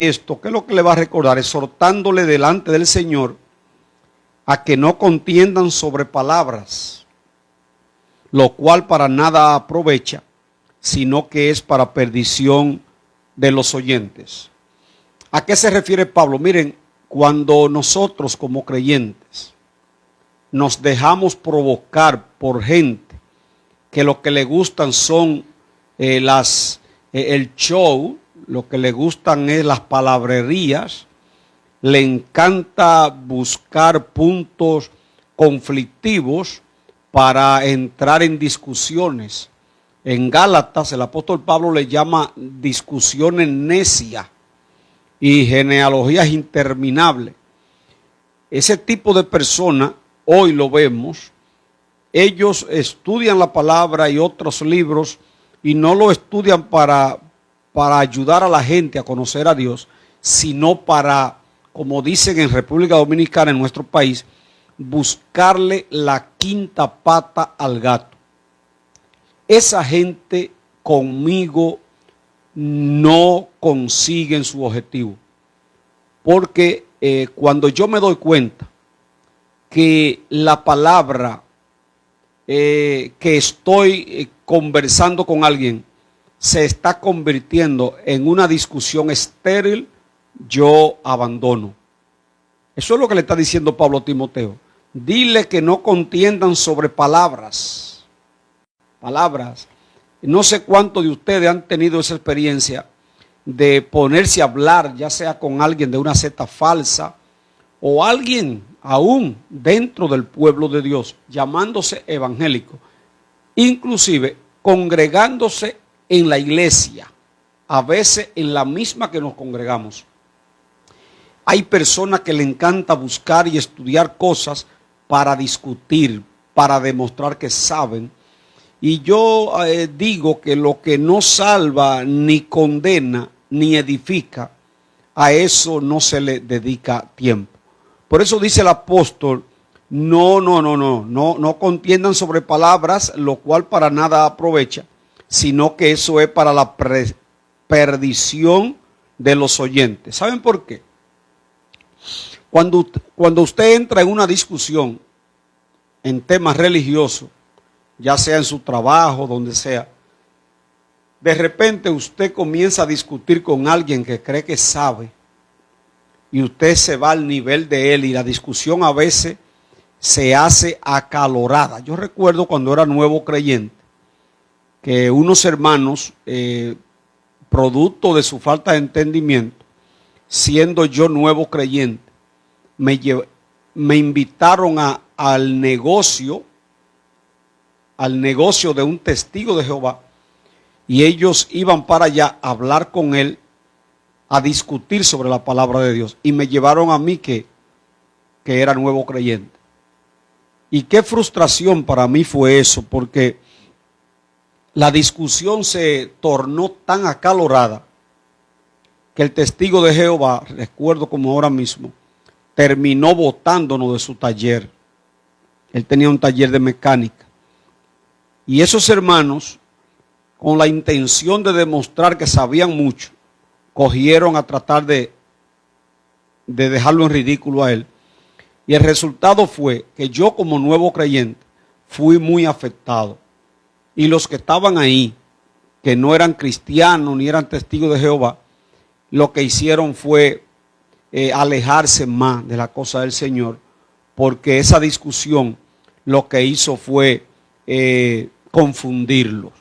esto, ¿qué es lo que le va a recordar? Exhortándole delante del Señor a que no contiendan sobre palabras, lo cual para nada aprovecha, sino que es para perdición de los oyentes. ¿A qué se refiere Pablo? Miren, cuando nosotros como creyentes nos dejamos provocar por gente que lo que le gustan son el show, lo que le gustan es las palabrerías, le encanta buscar puntos conflictivos para entrar en discusiones. En Gálatas el apóstol Pablo le llama discusiones necias y genealogías interminables. Ese tipo de personas, hoy lo vemos, ellos estudian la palabra y otros libros y no lo estudian para ayudar a la gente a conocer a Dios, sino para, como dicen en República Dominicana, en nuestro país, buscarle la quinta pata al gato. Esa gente conmigo no consiguen su objetivo, porque cuando yo me doy cuenta que la palabra que estoy conversando con alguien se está convirtiendo en una discusión estéril, yo abandono. Eso es lo que le está diciendo Pablo a Timoteo. Dile que no contiendan sobre palabras. Palabras. No sé cuántos de ustedes han tenido esa experiencia de ponerse a hablar, ya sea con alguien de una secta falsa o alguien aún dentro del pueblo de Dios, llamándose evangélico, inclusive congregándose en la iglesia, a veces en la misma que nos congregamos. Hay personas que le encanta buscar y estudiar cosas para discutir, para demostrar que saben. Y yo digo que lo que no salva, ni condena, ni edifica, a eso no se le dedica tiempo. Por eso dice el apóstol, no contiendan sobre palabras, lo cual para nada aprovecha, sino que eso es para la perdición de los oyentes. ¿Saben por qué? Cuando usted entra en una discusión en temas religiosos, ya sea en su trabajo, donde sea, de repente usted comienza a discutir con alguien que cree que sabe y usted se va al nivel de él y la discusión a veces se hace acalorada. Yo recuerdo cuando era nuevo creyente que unos hermanos, producto de su falta de entendimiento, siendo yo nuevo creyente, me invitaron al negocio de un testigo de Jehová, y ellos iban para allá a hablar con él, a discutir sobre la palabra de Dios, y me llevaron a mí que era nuevo creyente. Y qué frustración para mí fue eso, porque la discusión se tornó tan acalorada que el testigo de Jehová, recuerdo como ahora mismo, terminó botándonos de su taller. Él tenía un taller de mecánica. Y esos hermanos, con la intención de demostrar que sabían mucho, cogieron a tratar de dejarlo en ridículo a él. Y el resultado fue que yo, como nuevo creyente, fui muy afectado. Y los que estaban ahí, que no eran cristianos ni eran testigos de Jehová, lo que hicieron fue alejarse más de la cosa del Señor, porque esa discusión lo que hizo fue confundirlos.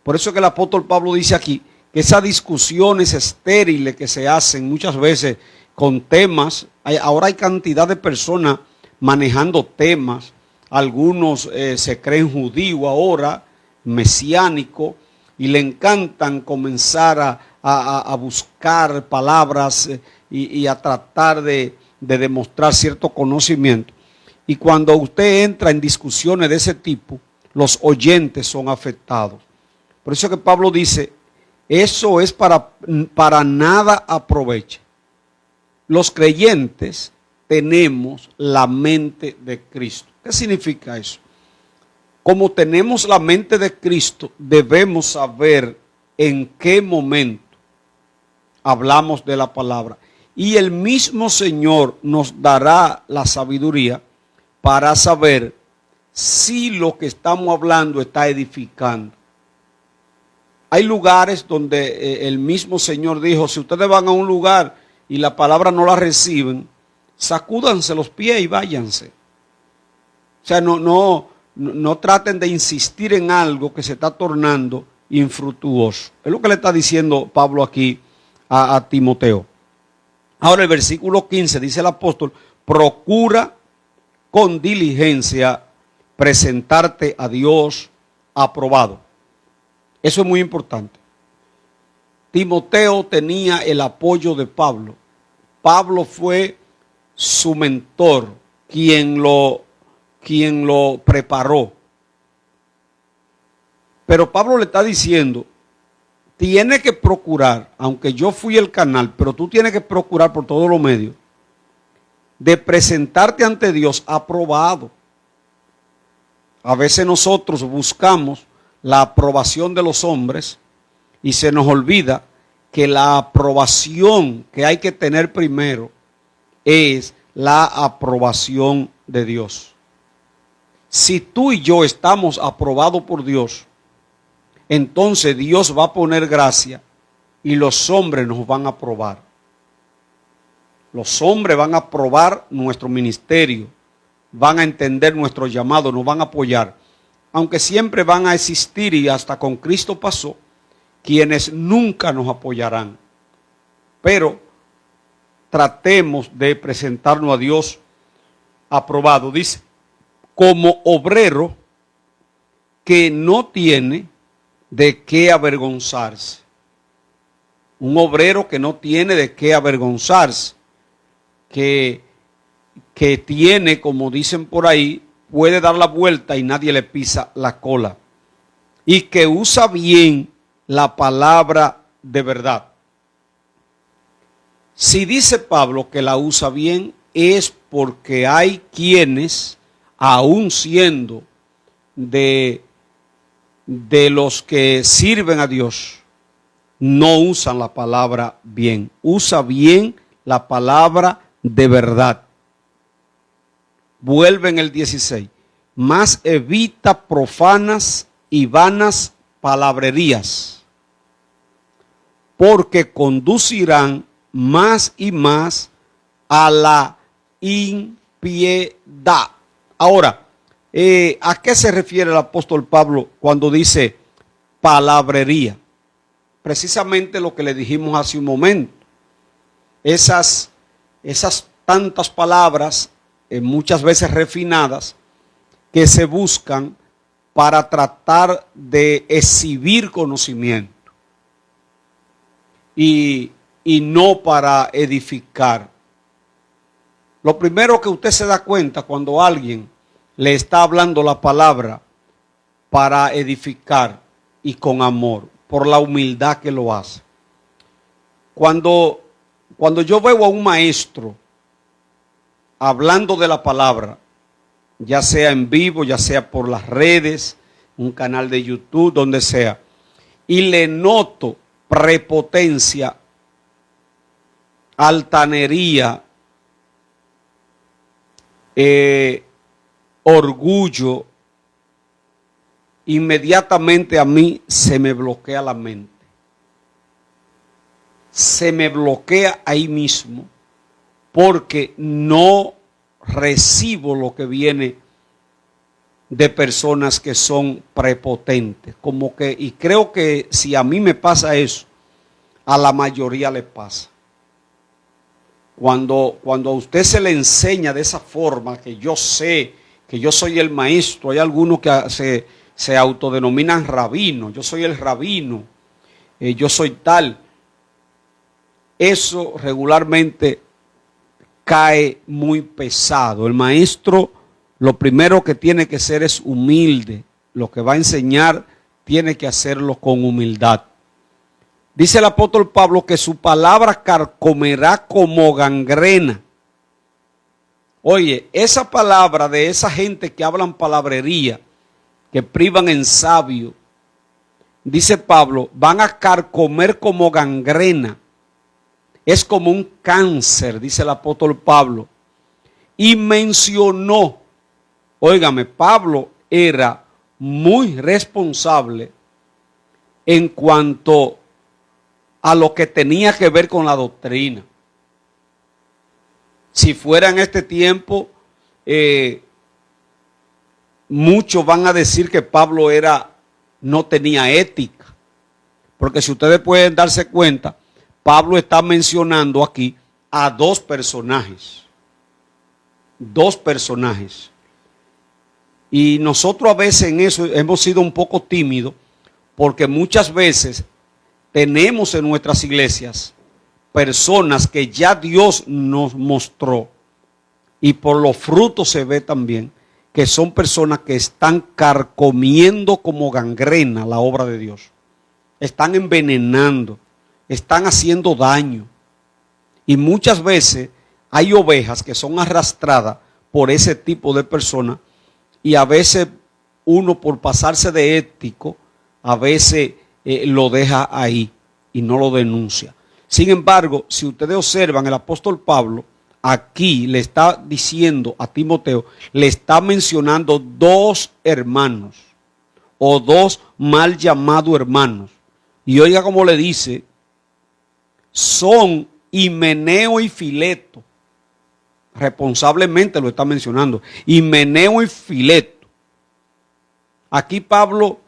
Por eso que el apóstol Pablo dice aquí que esas discusiones estériles que se hacen muchas veces con temas, ahora hay cantidad de personas manejando temas, algunos se creen judíos ahora, mesiánicos, y le encantan comenzar a buscar palabras y a tratar de demostrar cierto conocimiento. Y cuando usted entra en discusiones de ese tipo, los oyentes son afectados. Por eso que Pablo dice, eso es para nada aprovecha. Los creyentes tenemos la mente de Cristo. ¿Qué significa eso? Como tenemos la mente de Cristo, debemos saber en qué momento hablamos de la palabra. Y el mismo Señor nos dará la sabiduría para saber si lo que estamos hablando está edificando. Hay lugares donde el mismo Señor dijo, si ustedes van a un lugar y la palabra no la reciben, sacúdanse los pies y váyanse. O sea, no traten de insistir en algo que se está tornando infructuoso. Es lo que le está diciendo Pablo aquí a Timoteo. Ahora el versículo 15 dice el apóstol, procura con diligencia presentarte a Dios aprobado. Eso es muy importante. Timoteo tenía el apoyo de Pablo. Pablo fue su mentor, quien lo preparó. Pero Pablo le está diciendo, tiene que procurar, aunque yo fui el canal, pero tú tienes que procurar por todos los medios, de presentarte ante Dios aprobado. A veces nosotros buscamos la aprobación de los hombres y se nos olvida que la aprobación que hay que tener primero es la aprobación de Dios. Si tú y yo estamos aprobados por Dios, entonces Dios va a poner gracia y los hombres nos van a aprobar. Los hombres van a aprobar nuestro ministerio, van a entender nuestro llamado, nos van a apoyar. Aunque siempre van a existir, y hasta con Cristo pasó, quienes nunca nos apoyarán. Pero tratemos de presentarnos a Dios aprobado. Dice, como obrero que no tiene de qué avergonzarse. Un obrero que no tiene de qué avergonzarse. Que tiene, como dicen por ahí, puede dar la vuelta y nadie le pisa la cola. Y que usa bien la palabra de verdad. Si dice Pablo que la usa bien, es porque hay quienes, aún siendo de los que sirven a Dios, no usan la palabra bien. Usa bien la palabra de verdad. Vuelve en el 16. Más evita profanas y vanas palabrerías, porque conducirán más y más a la impiedad. Ahora, ¿a qué se refiere el apóstol Pablo cuando dice palabrería? Precisamente lo que le dijimos hace un momento. Esas tantas palabras, muchas veces refinadas, que se buscan para tratar de exhibir conocimiento y no para edificar. Lo primero que usted se da cuenta cuando alguien le está hablando la palabra para edificar y con amor, por la humildad que lo hace. Cuando yo veo a un maestro hablando de la palabra, ya sea en vivo, ya sea por las redes, un canal de YouTube, donde sea, y le noto prepotencia, altanería, orgullo, inmediatamente a mí se me bloquea la mente. Se me bloquea ahí mismo porque no recibo lo que viene de personas que son prepotentes. Como que, y creo que si a mí me pasa eso, a la mayoría le pasa. Cuando a usted se le enseña de esa forma, que yo sé que yo soy el maestro, hay algunos que se autodenominan rabinos, yo soy el rabino, yo soy tal. Eso regularmente cae muy pesado. El maestro lo primero que tiene que ser es humilde. Lo que va a enseñar tiene que hacerlo con humildad. Dice el apóstol Pablo que su palabra carcomerá como gangrena. Oye, esa palabra de esa gente que hablan palabrería, que privan en sabio, dice Pablo, van a carcomer como gangrena. es como un cáncer, dice el apóstol Pablo. Y mencionó, óigame, Pablo era muy responsable en cuanto a lo que tenía que ver con la doctrina. Si fuera en este tiempo, muchos van a decir que Pablo no tenía ética. Porque si ustedes pueden darse cuenta, Pablo está mencionando aquí a dos personajes. Dos personajes. Y nosotros a veces en eso hemos sido un poco tímidos, porque muchas veces tenemos en nuestras iglesias personas que ya Dios nos mostró, y por los frutos se ve también, que son personas que están carcomiendo como gangrena la obra de Dios. Están envenenando, están haciendo daño. Y muchas veces hay ovejas que son arrastradas por ese tipo de personas, y a veces uno, por pasarse de ético, a veces lo deja ahí y no lo denuncia. Sin embargo, si ustedes observan, el apóstol Pablo aquí le está diciendo a Timoteo, le está mencionando dos hermanos o dos mal llamados hermanos. Y oiga cómo le dice, son Himeneo y Fileto. Responsablemente lo está mencionando. Himeneo y Fileto. Aquí Pablo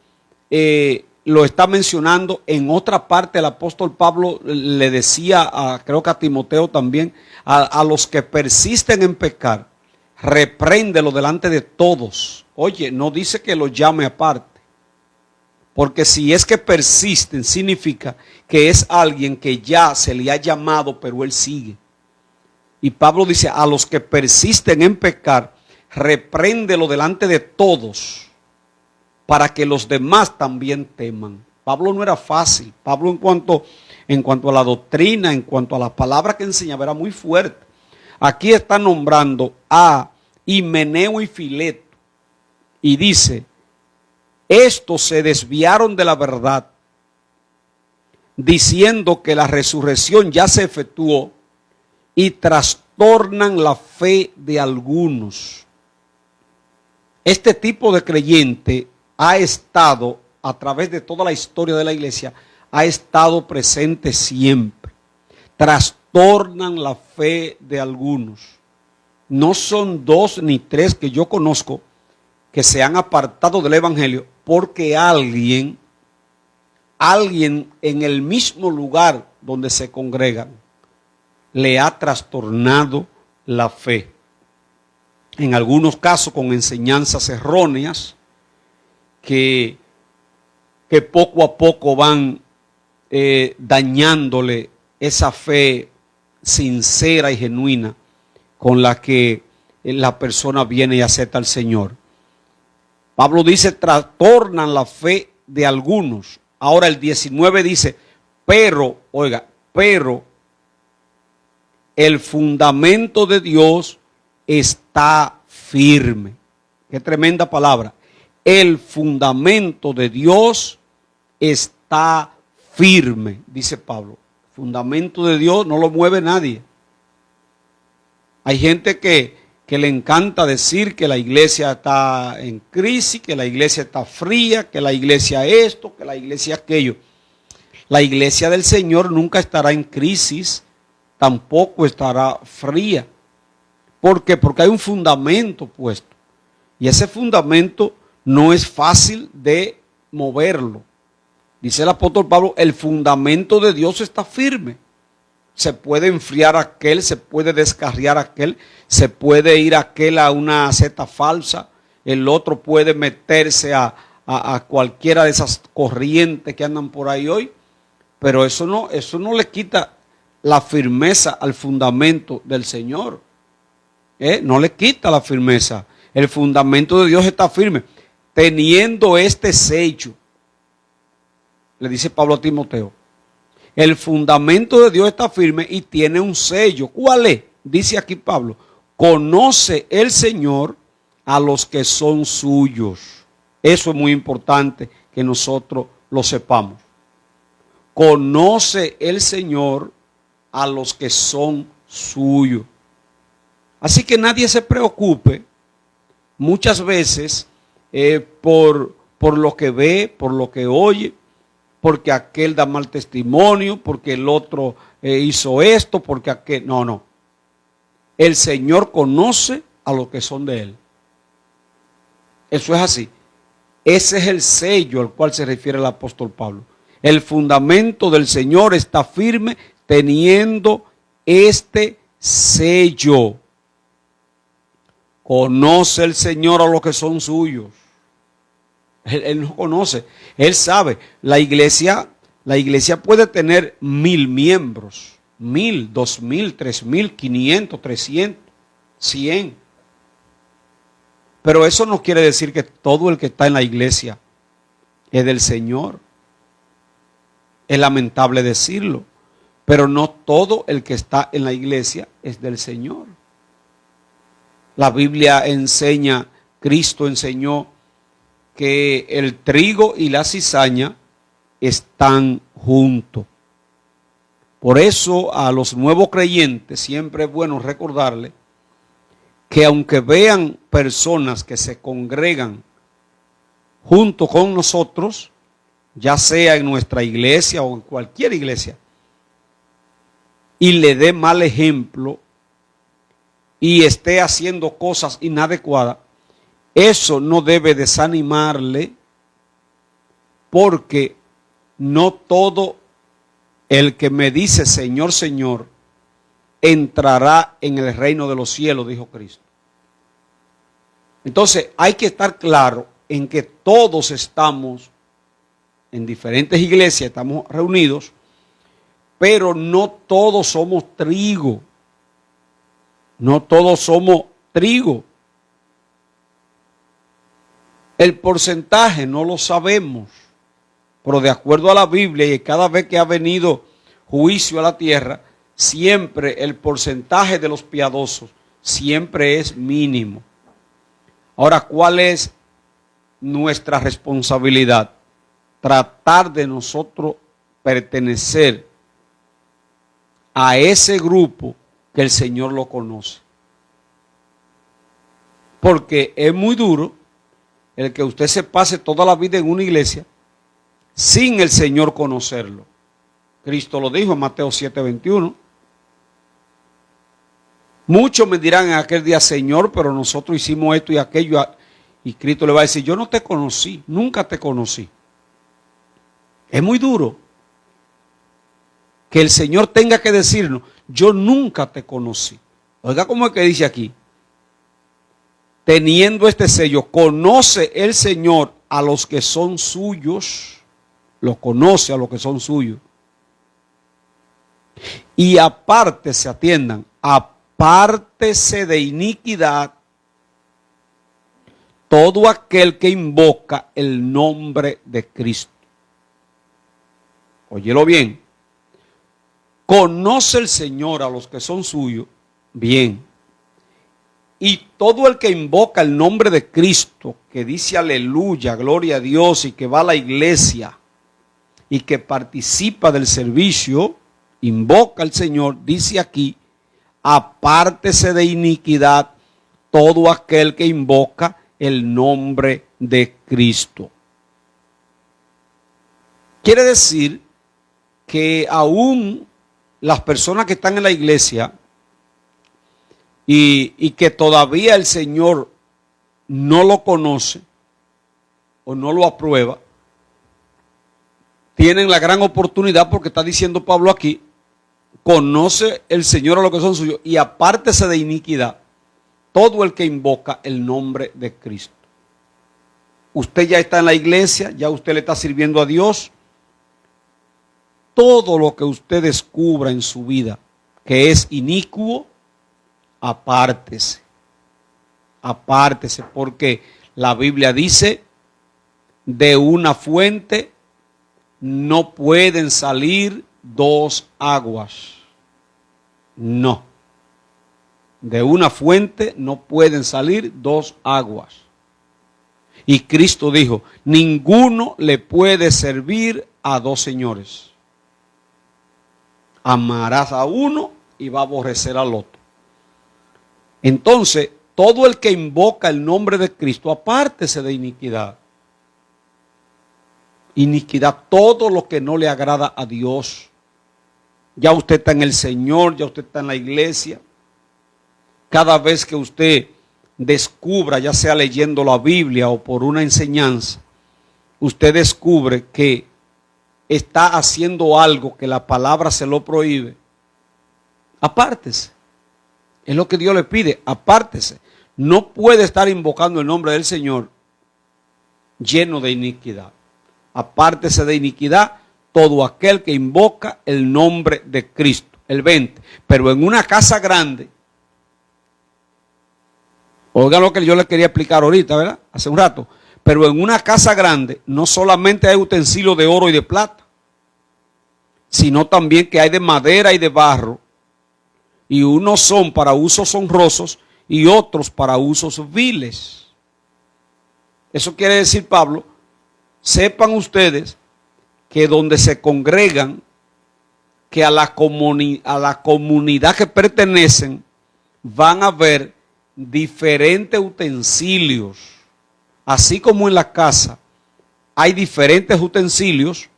lo está mencionando. En otra parte el apóstol Pablo le decía, creo que a Timoteo también, a los que persisten en pecar, repréndelo delante de todos. Oye, no dice que lo llame aparte. Porque si es que persisten, significa que es alguien que ya se le ha llamado, pero él sigue. Y Pablo dice, a los que persisten en pecar, repréndelo delante de todos, para que los demás también teman. Pablo no era fácil. Pablo en cuanto a la doctrina, en cuanto a las palabras que enseñaba, era muy fuerte. Aquí está nombrando a Himeneo y Fileto. Y dice, estos se desviaron de la verdad, diciendo que la resurrección ya se efectuó, y trastornan la fe de algunos. Este tipo de creyente ha estado, a través de toda la historia de la iglesia, ha estado presente siempre. Trastornan la fe de algunos. No son dos ni tres que yo conozco que se han apartado del evangelio porque alguien en el mismo lugar donde se congregan le ha trastornado la fe. En algunos casos con enseñanzas erróneas que poco a poco van dañándole esa fe sincera y genuina con la que la persona viene y acepta al Señor. Pablo dice, trastornan la fe de algunos. Ahora el 19 dice, pero el fundamento de Dios está firme. Qué tremenda palabra. El fundamento de Dios está firme, dice Pablo. El fundamento de Dios no lo mueve nadie. Hay gente que le encanta decir que la iglesia está en crisis, que la iglesia está fría, que la iglesia esto, que la iglesia aquello. La iglesia del Señor nunca estará en crisis, tampoco estará fría. ¿Por qué? Porque hay un fundamento puesto. Y ese fundamento no es fácil de moverlo. Dice el apóstol Pablo, el fundamento de Dios está firme. Se puede enfriar aquel, se puede descarriar aquel, se puede ir aquel a una seta falsa, el otro puede meterse a cualquiera de esas corrientes que andan por ahí hoy, pero eso no le quita la firmeza al fundamento del Señor. No le quita la firmeza. El fundamento de Dios está firme. Teniendo este sello, le dice Pablo a Timoteo, el fundamento de Dios está firme y tiene un sello. ¿Cuál es? Dice aquí Pablo, conoce el Señor a los que son suyos. Eso es muy importante que nosotros lo sepamos. Conoce el Señor a los que son suyos. Así que nadie se preocupe muchas veces por lo que ve, por lo que oye, porque aquel da mal testimonio, porque el otro hizo esto, porque aquel... No. El Señor conoce a los que son de Él. Eso es así. Ese es el sello al cual se refiere el apóstol Pablo. El fundamento del Señor está firme teniendo este sello. Conoce el Señor a los que son suyos. Él no conoce, Él sabe. La iglesia puede tener 1000 miembros, 1000, 2000, 3000, 500, 300, 100. Pero eso no quiere decir que todo el que está en la iglesia es del Señor. Es lamentable decirlo, pero no todo el que está en la iglesia es del Señor. La Biblia enseña, Cristo enseñó que el trigo y la cizaña están juntos. Por eso a los nuevos creyentes siempre es bueno recordarles que aunque vean personas que se congregan junto con nosotros, ya sea en nuestra iglesia o en cualquier iglesia, y le dé mal ejemplo y esté haciendo cosas inadecuadas, eso no debe desanimarle, porque no todo el que me dice Señor, Señor, entrará en el reino de los cielos, dijo Cristo. Entonces hay que estar claro en que todos estamos en diferentes iglesias, estamos reunidos, pero no todos somos trigo. No todos somos trigo. El porcentaje no lo sabemos, pero de acuerdo a la Biblia y cada vez que ha venido juicio a la tierra, siempre el porcentaje de los piadosos siempre es mínimo. Ahora, ¿cuál es nuestra responsabilidad? Tratar de nosotros pertenecer a ese grupo que el Señor lo conoce. Porque es muy duro el que usted se pase toda la vida en una iglesia sin el Señor conocerlo. Cristo lo dijo en Mateo 7:21. Muchos me dirán en aquel día, Señor, pero nosotros hicimos esto y aquello. Y Cristo le va a decir, yo no te conocí, nunca te conocí. Es muy duro que el Señor tenga que decirnos, yo nunca te conocí. Oiga cómo es que dice aquí. Teniendo este sello, conoce el Señor a los que son suyos. Lo conoce a los que son suyos. Y aparte se atiendan, apártese de iniquidad todo aquel que invoca el nombre de Cristo. Óyelo bien. Conoce el Señor a los que son suyos, bien. Y todo el que invoca el nombre de Cristo, que dice aleluya, gloria a Dios, y que va a la iglesia, y que participa del servicio, invoca al Señor, dice aquí, apártese de iniquidad todo aquel que invoca el nombre de Cristo. Quiere decir que aún las personas que están en la iglesia y que todavía el Señor no lo conoce o no lo aprueba, tienen la gran oportunidad, porque está diciendo Pablo aquí, conoce el Señor a los que son suyos y apártese de iniquidad todo el que invoca el nombre de Cristo. Usted ya está en la iglesia, ya usted le está sirviendo a Dios. Todo lo que usted descubra en su vida que es inicuo, apártese. Apártese, porque la Biblia dice, de una fuente no pueden salir dos aguas. No. De una fuente no pueden salir dos aguas. Y Cristo dijo, ninguno le puede servir a dos señores. Amarás a uno y va a aborrecer al otro. Entonces, todo el que invoca el nombre de Cristo, apártese de iniquidad. Iniquidad, todo lo que no le agrada a Dios. Ya usted está en el Señor, ya usted está en la iglesia. Cada vez que usted descubra, ya sea leyendo la Biblia o por una enseñanza, usted descubre que está haciendo algo que la palabra se lo prohíbe, apártese. Es lo que Dios le pide, apártese. No puede estar invocando el nombre del Señor lleno de iniquidad. Apártese de iniquidad todo aquel que invoca el nombre de Cristo. El 20. Pero en una casa grande, oigan lo que yo le quería explicar ahorita, ¿verdad? Hace un rato. Pero en una casa grande no solamente hay utensilios de oro y de plata, sino también que hay de madera y de barro. Y unos son para usos honrosos y otros para usos viles. Eso quiere decir, Pablo, sepan ustedes que donde se congregan, que a la comunidad que pertenecen, van a ver diferentes utensilios. Así como en la casa hay diferentes utensilios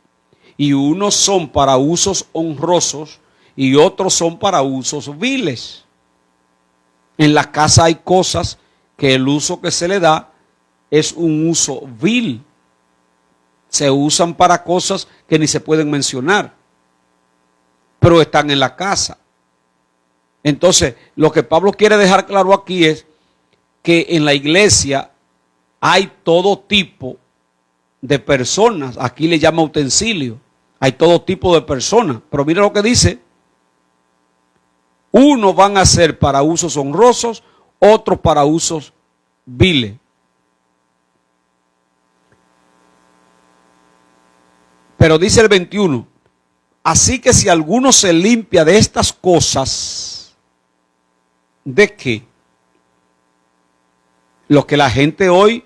y unos son para usos honrosos y otros son para usos viles. En la casa hay cosas que el uso que se le da es un uso vil. Se usan para cosas que ni se pueden mencionar, pero están en la casa. Entonces, lo que Pablo quiere dejar claro aquí es que en la iglesia hay todo tipo de personas. Aquí le llama utensilio. Hay todo tipo de personas. Pero mira lo que dice. Unos van a ser para usos honrosos, otros para usos viles. Pero dice el 21, así que si alguno se limpia de estas cosas, ¿de qué? Lo que la gente hoy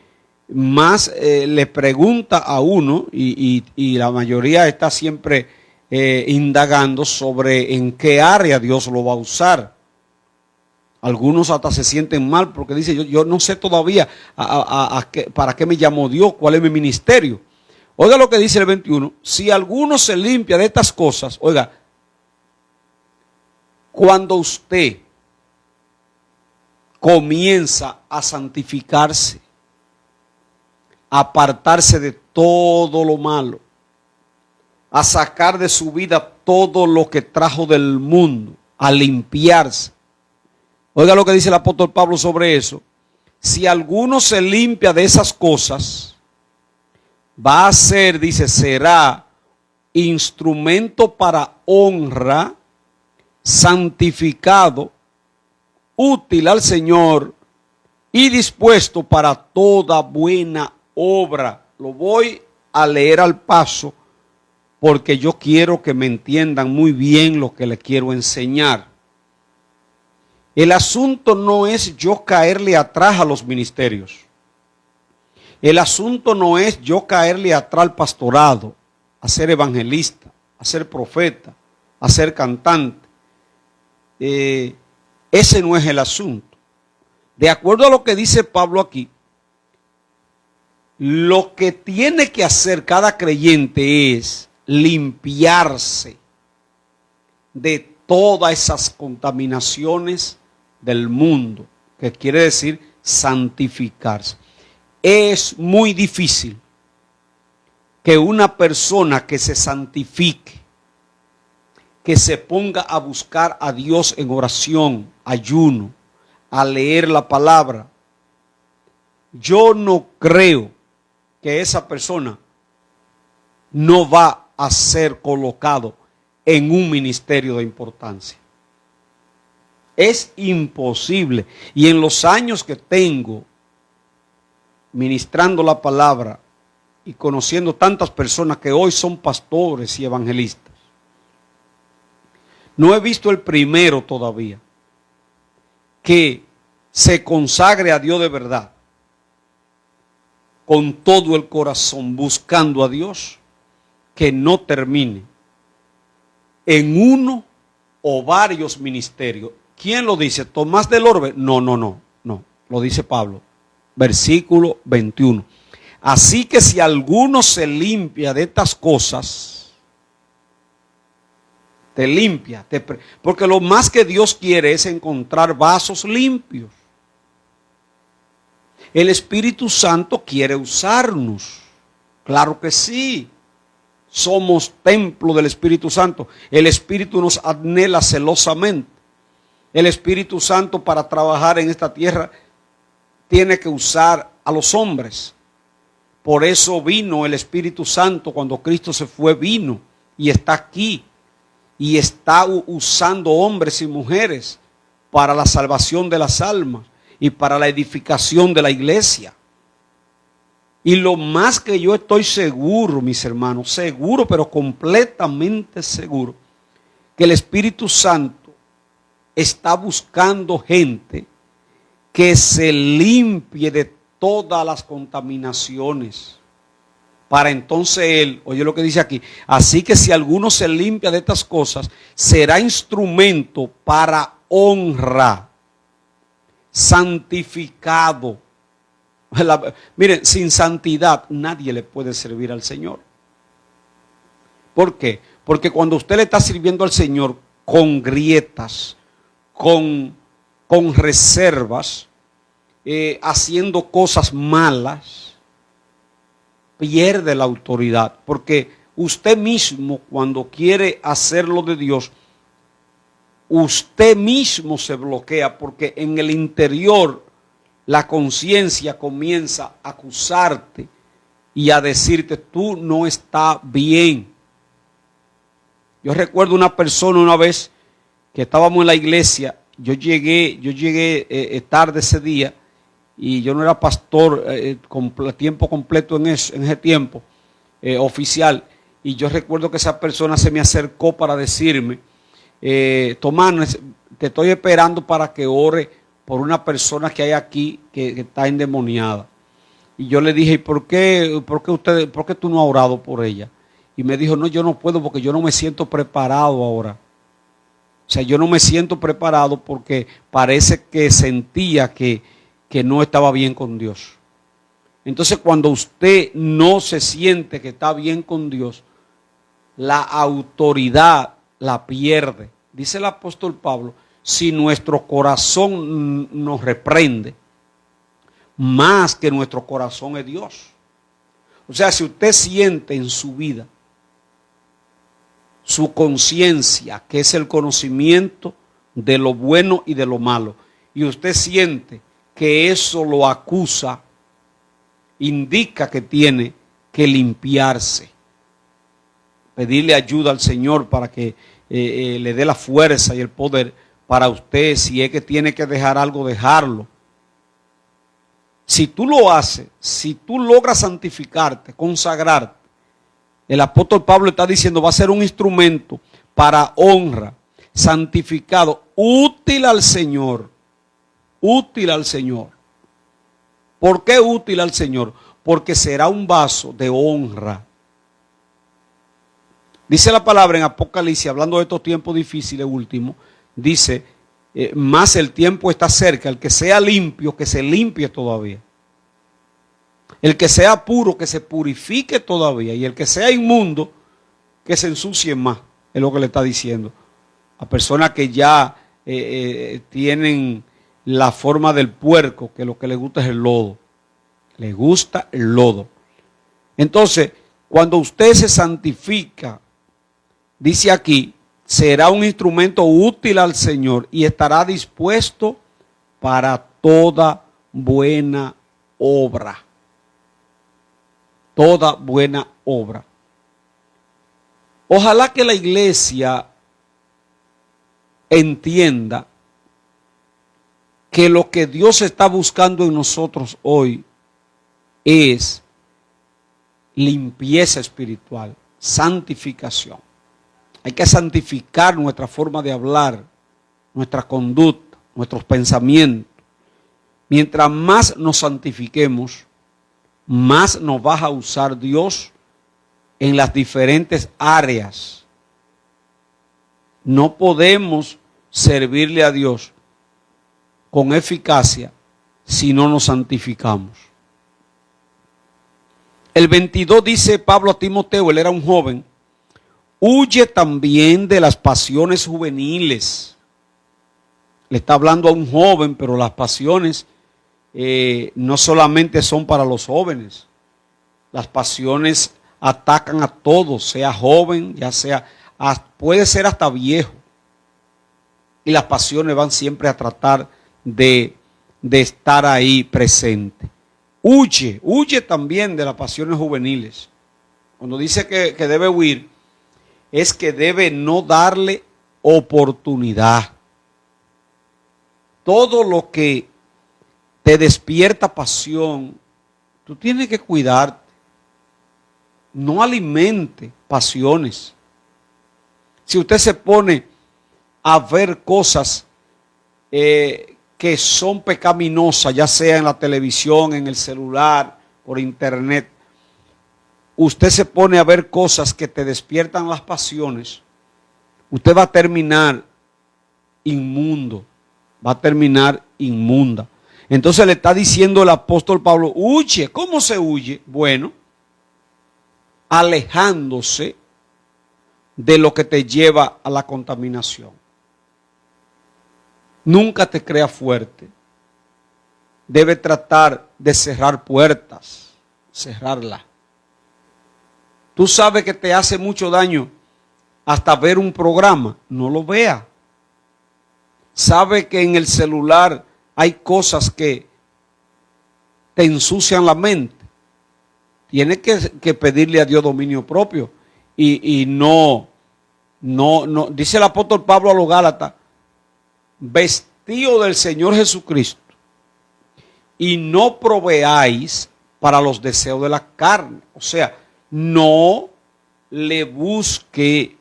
más le pregunta a uno, y la mayoría está siempre indagando sobre en qué área Dios lo va a usar. Algunos hasta se sienten mal porque dicen, yo no sé todavía para qué me llamó Dios, cuál es mi ministerio. Oiga lo que dice el 21, si alguno se limpia de estas cosas, oiga, cuando usted comienza a santificarse, a apartarse de todo lo malo, a sacar de su vida todo lo que trajo del mundo, a limpiarse. Oiga lo que dice el apóstol Pablo sobre eso. Si alguno se limpia de esas cosas, va a ser, dice, será instrumento para honra, santificado, útil al Señor y dispuesto para toda buena obra. Lo voy a leer al paso porque yo quiero que me entiendan muy bien lo que les quiero enseñar. El asunto no es yo caerle atrás a los ministerios. El asunto no es yo caerle atrás al pastorado, a ser evangelista, a ser profeta, a ser cantante. Ese no es el asunto. De acuerdo a lo que dice Pablo aquí, lo que tiene que hacer cada creyente es limpiarse de todas esas contaminaciones del mundo, que quiere decir santificarse. Es muy difícil que una persona que se santifique, que se ponga a buscar a Dios en oración, ayuno, a leer la palabra, yo no creo que esa persona no va a ser colocado en un ministerio de importancia. Es imposible. Y en los años que tengo ministrando la palabra y conociendo tantas personas que hoy son pastores y evangelistas, no he visto el primero todavía que se consagre a Dios de verdad, con todo el corazón, buscando a Dios, que no termine en uno o varios ministerios. ¿Quién lo dice? ¿Tomás del Orbe? No, lo dice Pablo. Versículo 21. Así que si alguno se limpia de estas cosas, te limpia, porque lo más que Dios quiere es encontrar vasos limpios. El Espíritu Santo quiere usarnos. Claro que sí. Somos templo del Espíritu Santo. El Espíritu nos anhela celosamente. El Espíritu Santo para trabajar en esta tierra tiene que usar a los hombres. Por eso vino el Espíritu Santo cuando Cristo se fue, vino y está aquí. Y está usando hombres y mujeres para la salvación de las almas y para la edificación de la iglesia. Y lo más que yo estoy seguro, mis hermanos, seguro, pero completamente seguro, que el Espíritu Santo está buscando gente que se limpie de todas las contaminaciones. Para entonces él, oye lo que dice aquí, así que si alguno se limpia de estas cosas, será instrumento para honra, santificado. Miren, sin santidad nadie le puede servir al Señor. ¿Por qué? Porque cuando usted le está sirviendo al Señor con grietas, con reservas, haciendo cosas malas, pierde la autoridad. Porque usted mismo, cuando quiere hacerlo de Dios, usted mismo se bloquea, porque en el interior la conciencia comienza a acusarte y a decirte, tú no estás bien. Yo recuerdo una persona una vez que estábamos en la iglesia, yo llegué tarde ese día y yo no era pastor tiempo completo en ese tiempo oficial, y yo recuerdo que esa persona se me acercó para decirme, Tomás, te estoy esperando para que ore por una persona que hay aquí que está endemoniada. Y yo le dije, ¿por qué tú no has orado por ella? Y me dijo, no, yo no puedo porque yo no me siento preparado ahora. O sea, yo no me siento preparado porque parece que sentía que no estaba bien con Dios. Entonces, cuando usted no se siente que está bien con Dios, la autoridad la pierde. Dice el apóstol Pablo, si nuestro corazón nos reprende, más que nuestro corazón es Dios. O sea, si usted siente en su vida su conciencia, que es el conocimiento de lo bueno y de lo malo, y usted siente que eso lo acusa, indica que tiene que limpiarse, pedirle ayuda al Señor para que le dé la fuerza y el poder para usted. Si es que tiene que dejar algo, dejarlo. Si tú lo haces, si tú logras santificarte, consagrarte, el apóstol Pablo está diciendo, va a ser un instrumento para honra, santificado, útil al Señor. Útil al Señor. ¿Por qué útil al Señor? Porque será un vaso de honra. Dice la palabra en Apocalipsis, hablando de estos tiempos difíciles últimos, dice, más el tiempo está cerca, el que sea limpio, que se limpie todavía. El que sea puro, que se purifique todavía. Y el que sea inmundo, que se ensucie más. Es lo que le está diciendo. A personas que ya tienen la forma del puerco, que lo que les gusta es el lodo. Le gusta el lodo. Entonces, cuando usted se santifica, dice aquí, será un instrumento útil al Señor y estará dispuesto para toda buena obra. Toda buena obra. Ojalá que la iglesia entienda que lo que Dios está buscando en nosotros hoy es limpieza espiritual, santificación. Hay que santificar nuestra forma de hablar, nuestra conducta, nuestros pensamientos. Mientras más nos santifiquemos, más nos va a usar Dios en las diferentes áreas No podemos servirle a Dios con eficacia si no nos santificamos. El 22 dice Pablo a Timoteo, él era un joven, huye también de las pasiones juveniles. Le está hablando a un joven, pero las pasiones no solamente son para los jóvenes. Las pasiones atacan a todos, sea joven, ya sea, puede ser hasta viejo. Y las pasiones van siempre a tratar de estar ahí presente. Huye también de las pasiones juveniles. Cuando dice que debe huir, es que debe no darle oportunidad. Todo lo que te despierta pasión, tú tienes que cuidarte. No alimente pasiones. Si usted se pone a ver cosas que son pecaminosas, ya sea en la televisión, en el celular, por internet, usted se pone a ver cosas que te despiertan las pasiones, usted va a terminar inmundo, va a terminar inmunda. Entonces le está diciendo el apóstol Pablo, huye. ¿Cómo se huye? Bueno, alejándose de lo que te lleva a la contaminación. Nunca te creas fuerte. Debe tratar de cerrar puertas, cerrarlas. Tú sabes que te hace mucho daño hasta ver un programa, no lo vea. Sabe que en el celular hay cosas que te ensucian la mente. Tienes que pedirle a Dios dominio propio y no, dice el apóstol Pablo a los Gálatas, vestido del Señor Jesucristo y no proveáis para los deseos de la carne. O sea, no le busque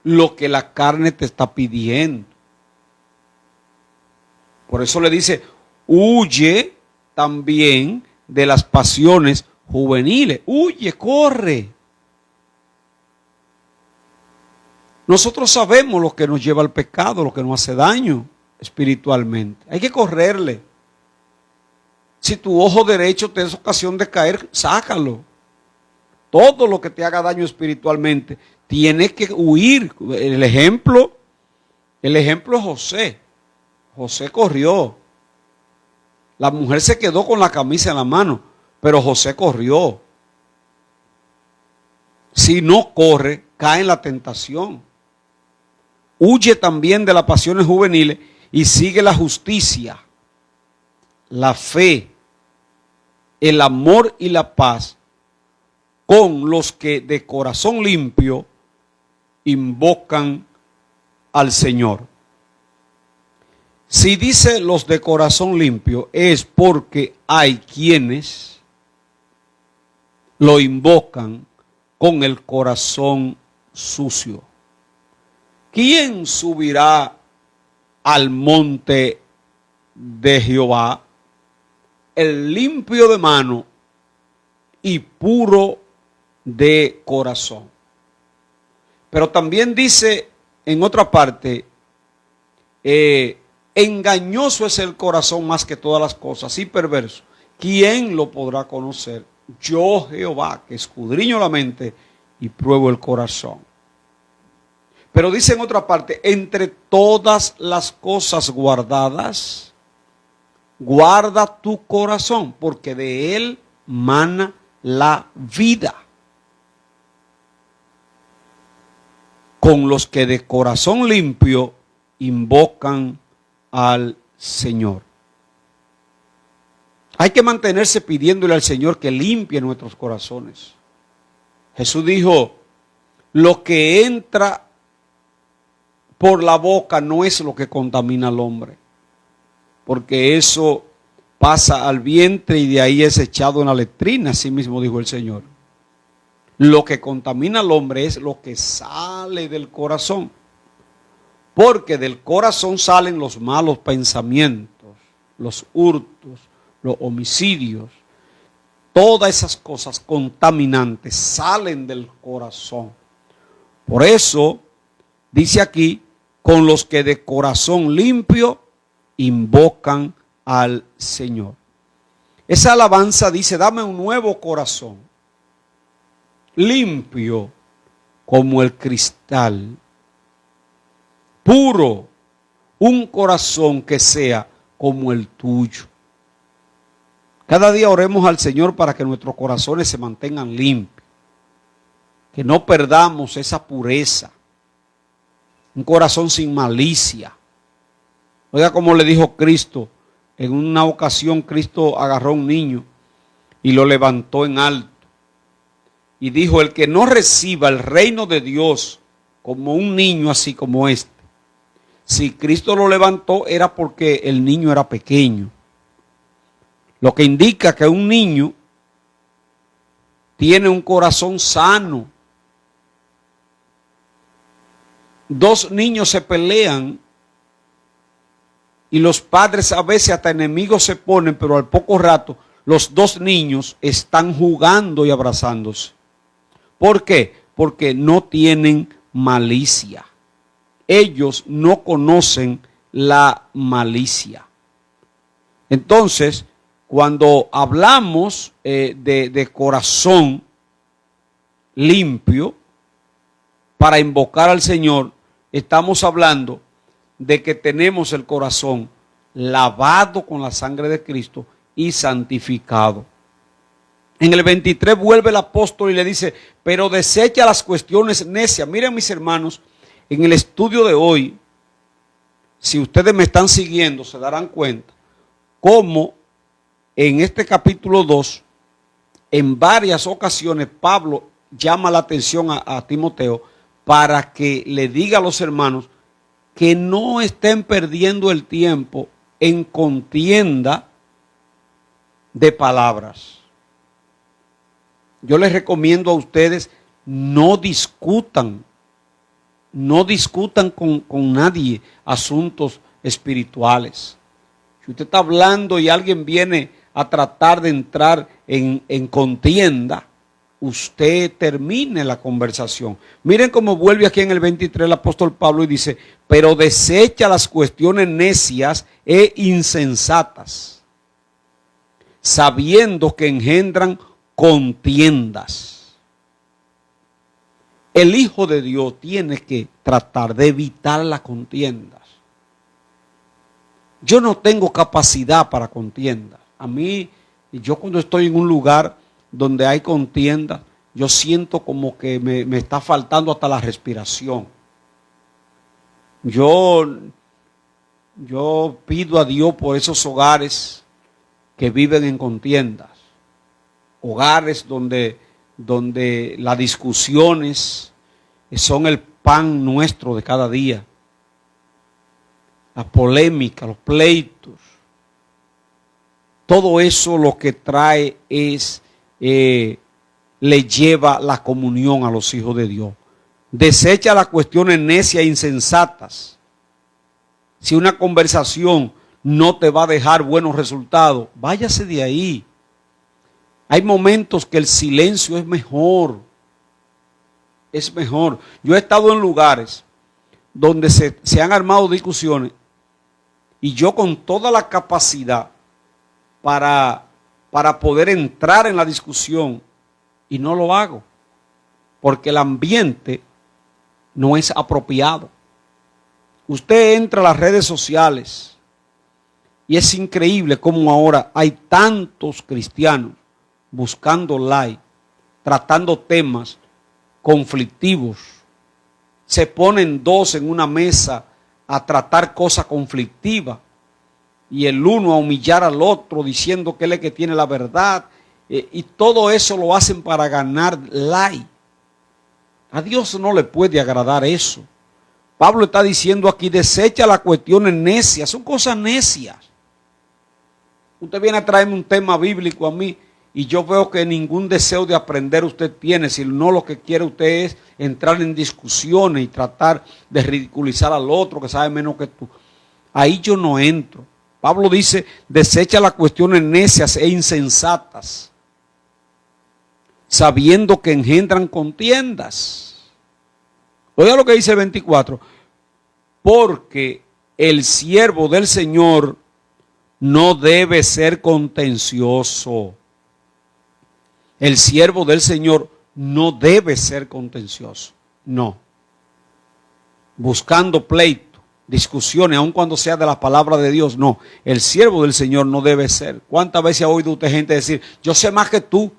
lo que la carne te está pidiendo. Por eso le dice, huye también de las pasiones juveniles. Huye, corre. Nosotros sabemos lo que nos lleva al pecado, lo que nos hace daño espiritualmente. Hay que correrle. Si tu ojo derecho te es ocasión de caer, sácalo. Todo lo que te haga daño espiritualmente, tienes que huir. El ejemplo es José. José corrió. La mujer se quedó con la camisa en la mano, pero José corrió. Si no corre, cae en la tentación. Huye también de las pasiones juveniles y sigue la justicia, la fe, el amor y la paz con los que de corazón limpio invocan al Señor. Si dice los de corazón limpio, es porque hay quienes lo invocan con el corazón sucio. ¿Quién subirá al monte de Jehová? El limpio de mano y puro de corazón. Pero también dice en otra parte, engañoso es el corazón más que todas las cosas y perverso. ¿Quién lo podrá conocer? Yo, Jehová, que escudriño la mente y pruebo el corazón. Pero dice en otra parte, entre todas las cosas guardadas, guarda tu corazón, porque de él mana la vida. Con los que de corazón limpio invocan al Señor. Hay que mantenerse pidiéndole al Señor que limpie nuestros corazones. Jesús dijo, lo que entra por la boca no es lo que contamina al hombre, porque eso pasa al vientre y de ahí es echado en la letrina, así mismo dijo el Señor. Lo que contamina al hombre es lo que sale del corazón, porque del corazón salen los malos pensamientos, los hurtos, los homicidios, todas esas cosas contaminantes salen del corazón. Por eso Dice aquí, con los que de corazón limpio invocan al Señor. Esa alabanza dice, dame un nuevo corazón, limpio como el cristal, puro, un corazón que sea como el tuyo. Cada día oremos al Señor para que nuestros corazones se mantengan limpios, que no perdamos esa pureza, un corazón sin malicia. Oiga como le dijo Cristo, en una ocasión Cristo agarró a un niño y lo levantó en alto y dijo, el que no reciba el reino de Dios como un niño así como este, si Cristo lo levantó era porque el niño era pequeño. Lo que indica que un niño tiene un corazón sano. Dos niños se pelean y los padres a veces hasta enemigos se ponen, pero al poco rato los dos niños están jugando y abrazándose. ¿Por qué? Porque no tienen malicia. Ellos no conocen la malicia. Entonces, cuando hablamos de corazón limpio para invocar al Señor, estamos hablando de que tenemos el corazón lavado con la sangre de Cristo y santificado. En el 23 vuelve el apóstol y le dice, pero desecha las cuestiones necias. Miren mis hermanos, en el estudio de hoy, si ustedes me están siguiendo, se darán cuenta cómo en este capítulo 2, en varias ocasiones, Pablo llama la atención a Timoteo para que le diga a los hermanos que no estén perdiendo el tiempo en contienda de palabras. Yo les recomiendo a ustedes, no discutan con nadie asuntos espirituales. Si usted está hablando y alguien viene a tratar de entrar en contienda, usted termine la conversación. Miren cómo vuelve aquí en el 23 el apóstol Pablo y dice, pero desecha las cuestiones necias e insensatas, sabiendo que engendran contiendas. El Hijo de Dios tiene que tratar de evitar las contiendas. Yo no tengo capacidad para contiendas. A mí, yo cuando estoy en un lugar donde hay contiendas, yo siento como que me está faltando hasta la respiración. Yo pido a Dios por esos hogares que viven en contiendas. Hogares donde las discusiones son el pan nuestro de cada día. La polémica, los pleitos. Todo eso lo que trae es, le lleva la comunión a los hijos de Dios. Desecha las cuestiones necias e insensatas. Si una conversación no te va a dejar buenos resultados, váyase de ahí. Hay momentos que el silencio es mejor. Es mejor. Yo he estado en lugares donde se han armado discusiones y yo con toda la capacidad para poder entrar en la discusión y no lo hago porque el ambiente no es apropiado. Usted entra a las redes sociales y es increíble cómo ahora hay tantos cristianos buscando like, tratando temas conflictivos. Se ponen dos en una mesa a tratar cosas conflictivas y el uno a humillar al otro diciendo que él es el que tiene la verdad, y todo eso lo hacen para ganar like. A Dios no le puede agradar eso. Pablo está diciendo aquí, desecha las cuestiones necias, son cosas necias. Usted viene a traerme un tema bíblico a mí y yo veo que ningún deseo de aprender usted tiene, sino lo que quiere usted es entrar en discusiones y tratar de ridiculizar al otro que sabe menos que tú. Ahí yo no entro. Pablo dice, desecha las cuestiones necias e insensatas, sabiendo que engendran contiendas. Oiga lo que dice el 24. Porque el siervo del Señor no debe ser contencioso. El siervo del Señor no debe ser contencioso. No. Buscando pleito, discusiones, aun cuando sea de la palabra de Dios. No. El siervo del Señor no debe ser. ¿Cuántas veces ha oído usted gente decir, yo sé más que tú,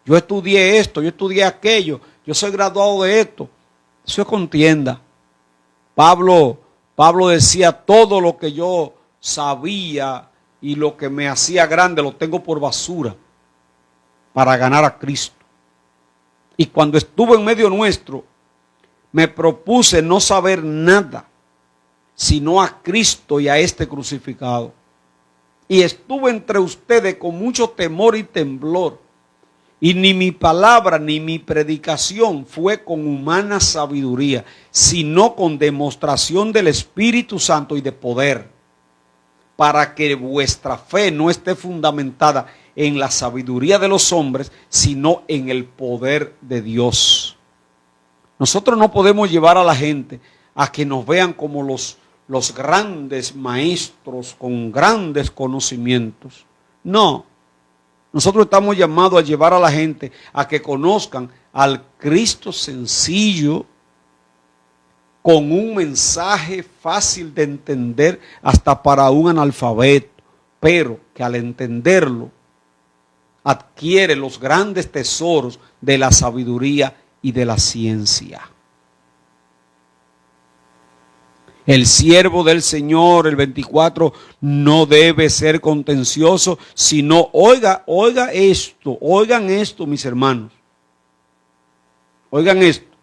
yo estudié esto, yo estudié aquello, yo soy graduado de esto? Eso es contienda. Pablo decía, todo lo que yo sabía y lo que me hacía grande lo tengo por basura para ganar a Cristo. Y cuando estuvo en medio nuestro, me propuse no saber nada, sino a Cristo y a este crucificado. Y estuve entre ustedes con mucho temor y temblor. Y ni mi palabra ni mi predicación fue con humana sabiduría, sino con demostración del Espíritu Santo y de poder, para que vuestra fe no esté fundamentada en la sabiduría de los hombres, sino en el poder de Dios. Nosotros no podemos llevar a la gente a que nos vean como los grandes maestros con grandes conocimientos. No. Nosotros estamos llamados a llevar a la gente a que conozcan al Cristo sencillo, con un mensaje fácil de entender hasta para un analfabeto, pero que al entenderlo adquiere los grandes tesoros de la sabiduría y de la ciencia. El siervo del Señor, el 24, no debe ser contencioso, sino, oigan esto, mis hermanos. Oigan esto.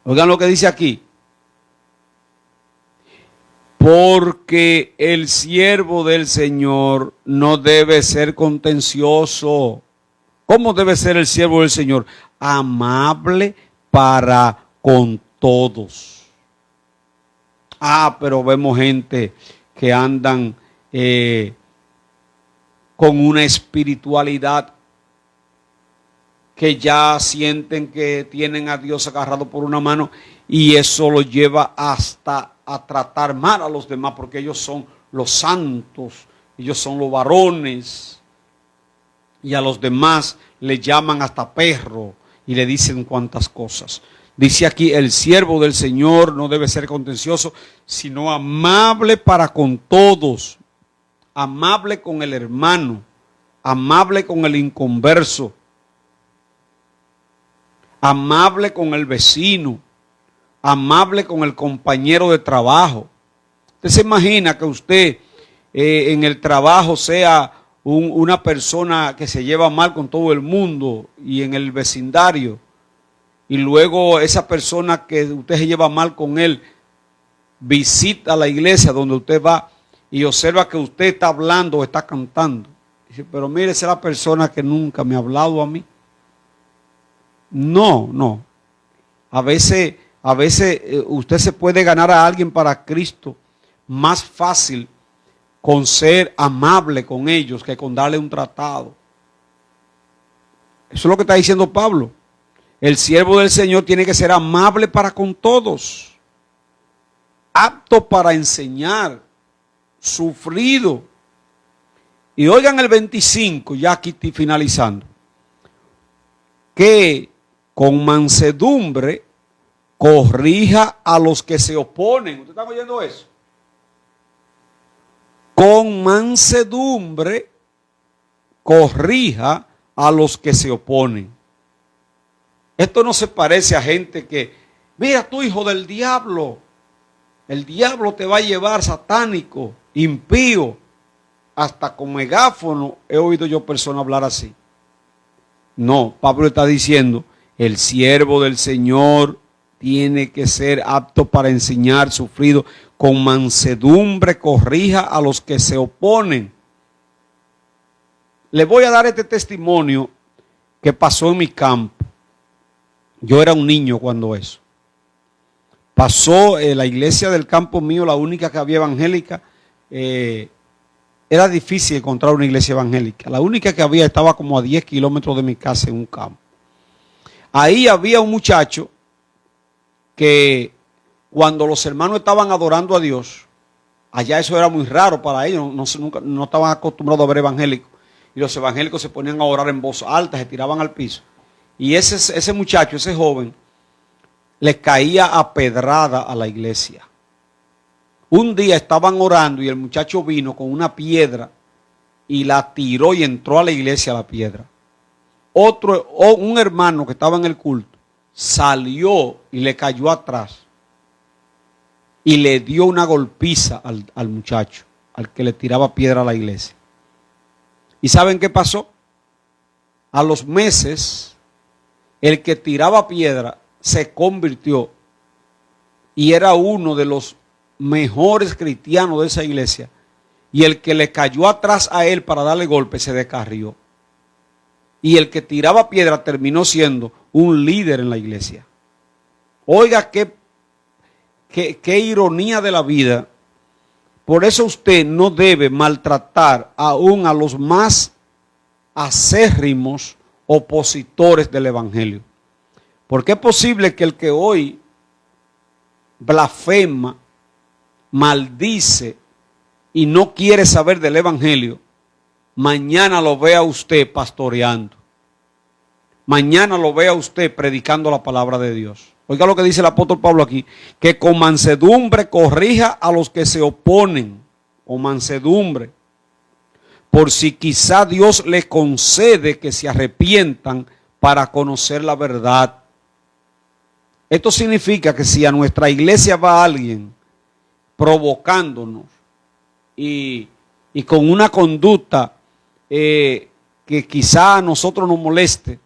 Oigan lo que dice aquí. Porque el siervo del Señor no debe ser contencioso. ¿Cómo debe ser el siervo del Señor? Amable para con todos. Pero vemos gente que andan con una espiritualidad que ya sienten que tienen a Dios agarrado por una mano, y eso lo lleva hasta a tratar mal a los demás, porque ellos son los santos, ellos son los varones, y a los demás le llaman hasta perro y le dicen cuantas cosas. Dice aquí, el siervo del Señor no debe ser contencioso, sino amable para con todos, amable con el hermano, amable con el inconverso, amable con el vecino, amable con el compañero de trabajo. Usted se imagina que usted en el trabajo sea una persona que se lleva mal con todo el mundo y en el vecindario, y luego esa persona que usted se lleva mal con él visita la iglesia donde usted va y observa que usted está hablando o está cantando. Dice, pero mire, esa es la persona que nunca me ha hablado a mí. No. A veces usted se puede ganar a alguien para Cristo más fácil con ser amable con ellos que con darle un tratado. Eso es lo que está diciendo Pablo. El siervo del Señor tiene que ser amable para con todos, apto para enseñar, sufrido. Y oigan el 25, ya aquí estoy finalizando, que con mansedumbre corrija a los que se oponen. ¿Ustedes están oyendo eso? Con mansedumbre corrija a los que se oponen. Esto no se parece a gente que, mira tú, hijo del diablo, el diablo te va a llevar, satánico, impío. Hasta con megáfono he oído yo personas hablar así. No, Pablo está diciendo, el siervo del Señor tiene que ser apto para enseñar, sufrido, con mansedumbre corrija a los que se oponen. Le voy a dar este testimonio que pasó en mi campo. Yo era un niño cuando eso. Pasó la iglesia del campo mío, la única que había evangélica. Era difícil encontrar una iglesia evangélica. La única que había estaba como a 10 kilómetros de mi casa en un campo. Ahí había un muchacho que cuando los hermanos estaban adorando a Dios, allá eso era muy raro para ellos, no estaban acostumbrados a ver evangélicos. Y los evangélicos se ponían a orar en voz alta, se tiraban al piso. Y ese muchacho, ese joven, le caía a pedrada a la iglesia. Un día estaban orando y el muchacho vino con una piedra y la tiró y entró a la iglesia la piedra. Un hermano que estaba en el culto salió y le cayó atrás y le dio una golpiza al muchacho, al que le tiraba piedra a la iglesia. ¿Y saben qué pasó? A los meses, el que tiraba piedra se convirtió y era uno de los mejores cristianos de esa iglesia, y el que le cayó atrás a él para darle golpe se descarrió, y el que tiraba piedra terminó siendo un líder en la iglesia. Oiga qué ironía de la vida. Por eso usted no debe maltratar aún a los más acérrimos opositores del evangelio, porque es posible que el que hoy blasfema, maldice y no quiere saber del evangelio, mañana lo vea usted pastoreando, mañana lo vea usted predicando la palabra de Dios. Oiga lo que dice el apóstol Pablo aquí, que con mansedumbre corrija a los que se oponen, con mansedumbre, por si quizá Dios les concede que se arrepientan para conocer la verdad. Esto significa que si a nuestra iglesia va alguien provocándonos y con una conducta que quizá a nosotros nos moleste,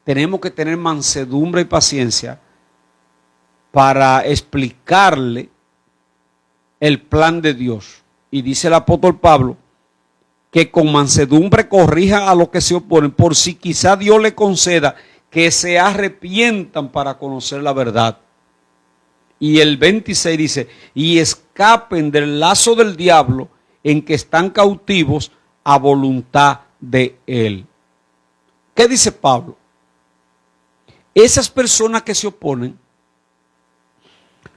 tenemos que tener mansedumbre y paciencia para explicarle el plan de Dios. Y dice el apóstol Pablo que con mansedumbre corrija a los que se oponen, por si quizá Dios le conceda que se arrepientan para conocer la verdad. Y el 26 dice, y escapen del lazo del diablo en que están cautivos a voluntad de él. ¿Qué dice Pablo? Esas personas que se oponen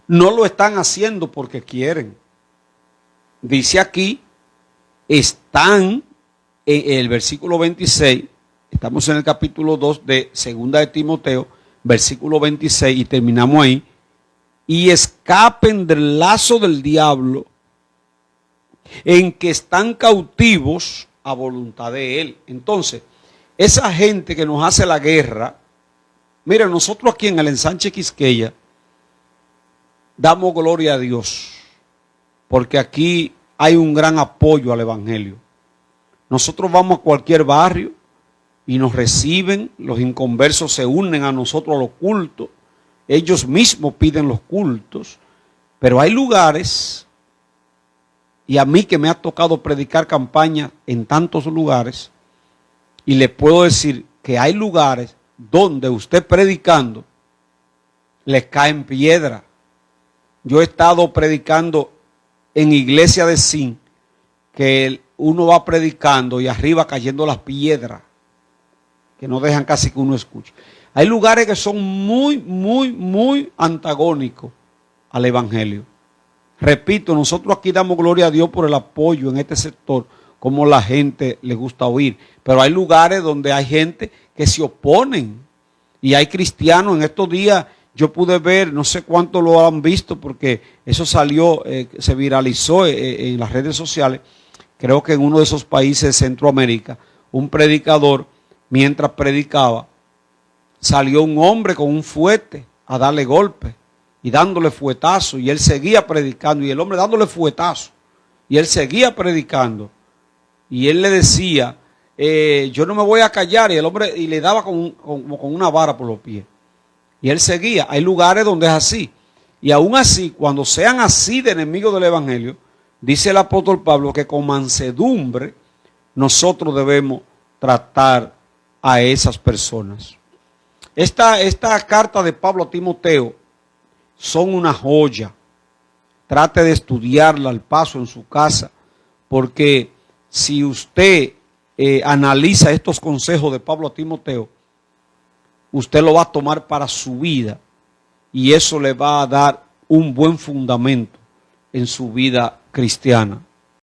no lo están haciendo porque quieren. Dice aquí, están en el versículo 26, estamos en el capítulo 2 de Segunda de Timoteo, versículo 26, y terminamos ahí. Y escapen del lazo del diablo en que están cautivos a voluntad de él. Entonces, esa gente que nos hace la guerra, miren, nosotros aquí en el Ensanche Quisqueya damos gloria a Dios, porque aquí hay un gran apoyo al evangelio. Nosotros vamos a cualquier barrio y nos reciben, los inconversos se unen a nosotros a los cultos, ellos mismos piden los cultos, pero hay lugares, y a mí que me ha tocado predicar campaña en tantos lugares, y le puedo decir que hay lugares donde usted predicando le caen piedra. Yo he estado predicando en iglesia de Sin, que uno va predicando y arriba cayendo las piedras, que no dejan casi que uno escuche. Hay lugares que son muy antagónicos al evangelio. Repito, nosotros aquí damos gloria a Dios por el apoyo en este sector, como la gente le gusta oír. Pero hay lugares donde hay gente que se oponen. Y hay cristianos. En estos días yo pude ver, no sé cuánto lo han visto, porque eso salió, se viralizó en las redes sociales. Creo que en uno de esos países de Centroamérica, un predicador, mientras predicaba, salió un hombre con un fuete a darle golpe y dándole fuetazo, y él seguía predicando, y el hombre dándole fuetazo, y él seguía predicando, y él le decía, yo no me voy a callar, y el hombre y le daba como con una vara por los pies, y él seguía. Hay lugares donde es así, y aún así, cuando sean así de enemigos del evangelio, dice el apóstol Pablo que con mansedumbre nosotros debemos tratar a esas personas. Esta carta de Pablo a Timoteo son una joya. Trate de estudiarla al paso en su casa, porque si usted analiza estos consejos de Pablo a Timoteo, usted lo va a tomar para su vida y eso le va a dar un buen fundamento en su vida cristiana.